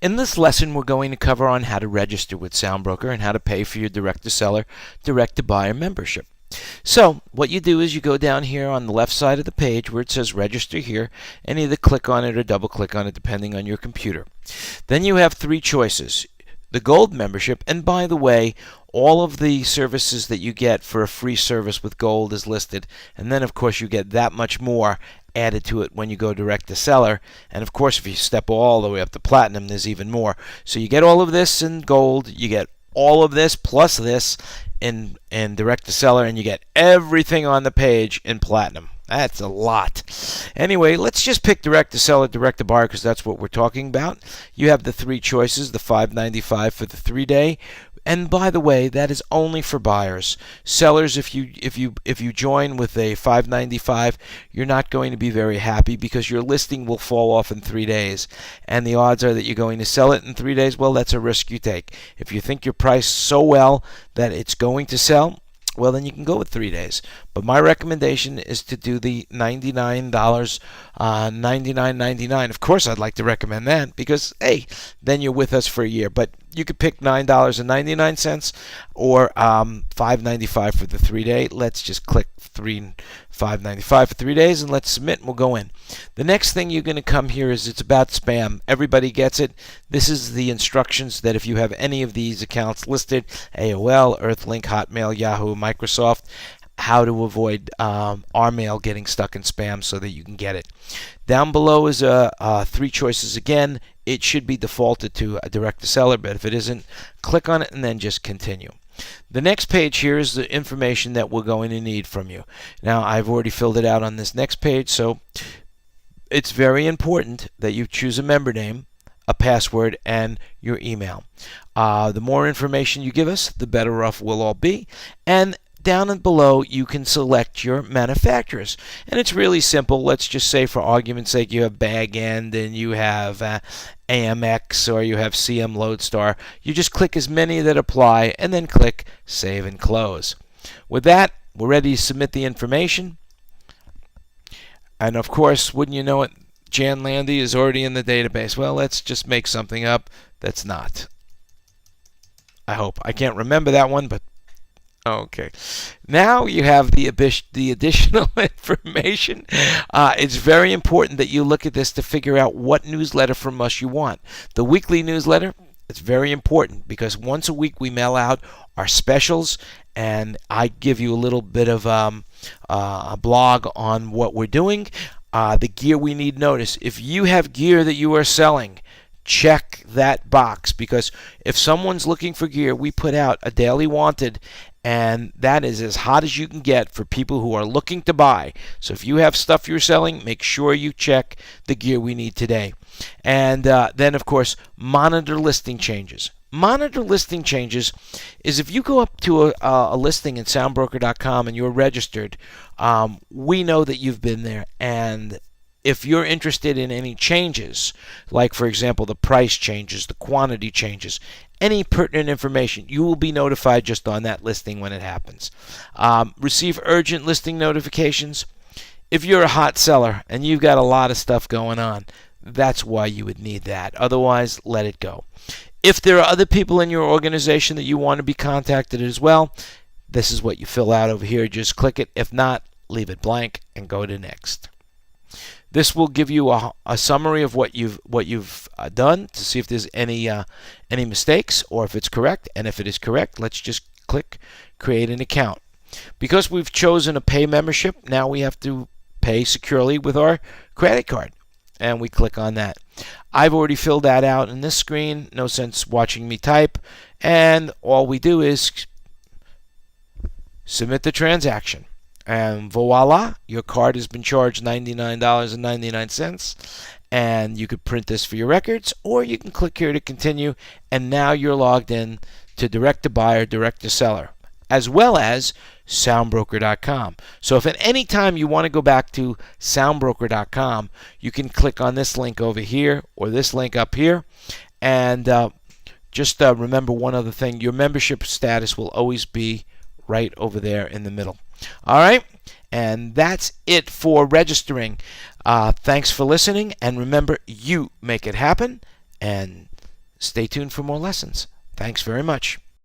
In this lesson, we're going to cover on how to register with SoundBroker and how to pay for your direct-to-seller, direct-to-buyer membership. So what you do is you go down here on the left side of the page where it says register here and either click on it or double click on it depending on your computer. Then you have three choices. The gold membership, and by the way, all of the services that you get for a free service with gold is listed, and then of course you get that much more added to it when you go direct to seller, and of course if you step all the way up to platinum there's even more. So you get all of this in gold, you get all of this plus this in direct to seller, and you get everything on the page in platinum. That's a lot. Anyway, let's just pick direct to seller, direct to buyer, because that's what we're talking about. You have the three choices, the $5.95 for the 3-day. And by the way, that is only for buyers. Sellers, if you join with a $5.95, you're not going to be very happy because your listing will fall off in 3 days. And the odds are that you're going to sell it in 3 days. Well, that's a risk you take. If you think you're priced so well that it's going to sell, well, then you can go with 3 days. But my recommendation is to do the $99, $99.99. Of course, I'd like to recommend that because, hey, then you're with us for a year. But you could pick $9.99 or $5.95 for the 3-day. Let's just click $5.95 for 3 days and let's submit and we'll go in. The next thing you're going to come here is it's about spam. Everybody gets it. This is the instructions that if you have any of these accounts listed, AOL, Earthlink, Hotmail, Yahoo, Microsoft, how to avoid our mail getting stuck in spam so that you can get it. Down below is three choices again. It should be defaulted to a direct to seller, but if it isn't, click on it and then just continue. The next page here is the information that we're going to need from you. Now, I've already filled it out on this next page, so it's very important that you choose a member name, a password, and your email. The more information you give us, the better off we'll all be. And down and below, you can select your manufacturers. And it's really simple. Let's just say, for argument's sake, you have Bag End and you have AMX or you have CM Lodestar. You just click as many that apply and then click Save and Close. With that, we're ready to submit the information. And of course, wouldn't you know it, Jan Landy is already in the database. Well, let's just make something up that's not. I hope. I can't remember that one, but okay. Now you have the additional information. It's very important that you look at this to figure out what newsletter from us you want. The weekly newsletter, it's very important because once a week we mail out our specials and I give you a little bit of a blog on what we're doing. The gear we need notice. If you have gear that you are selling, check that box, because if someone's looking for gear, we put out a daily wanted, and that is as hot as you can get for people who are looking to buy. So if you have stuff you're selling, make sure you check the gear we need today. And then, of course, monitor listing changes. Monitor listing changes is if you go up to a listing in SoundBroker.com and you're registered, we know that you've been there, and if you're interested in any changes, like for example the price changes, the quantity changes, any pertinent information, you will be notified just on that listing when it happens. Receive urgent listing notifications. If you're a hot seller and you've got a lot of stuff going on, that's why you would need that. Otherwise, let it go. If there are other people in your organization that you want to be contacted as well, this is what you fill out over here. Just click it. If not, leave it blank and go to next. This will give you a summary of what you've done to see if there's any mistakes or if it's correct. And if it is correct, let's just click Create an Account. Because we've chosen a pay membership, now we have to pay securely with our credit card. And we click on that. I've already filled that out in this screen. No sense watching me type. And all we do is submit the transaction. And voila, your card has been charged $99.99. And you could print this for your records, or you can click here to continue. And now you're logged in to direct to buyer, direct to seller, as well as SoundBroker.com. So if at any time you want to go back to SoundBroker.com, you can click on this link over here or this link up here. And just remember one other thing. Your membership status will always be right over there in the middle. All right, and that's it for registering. Thanks for listening, and remember, you make it happen, and Stay tuned for more lessons. Thanks very much.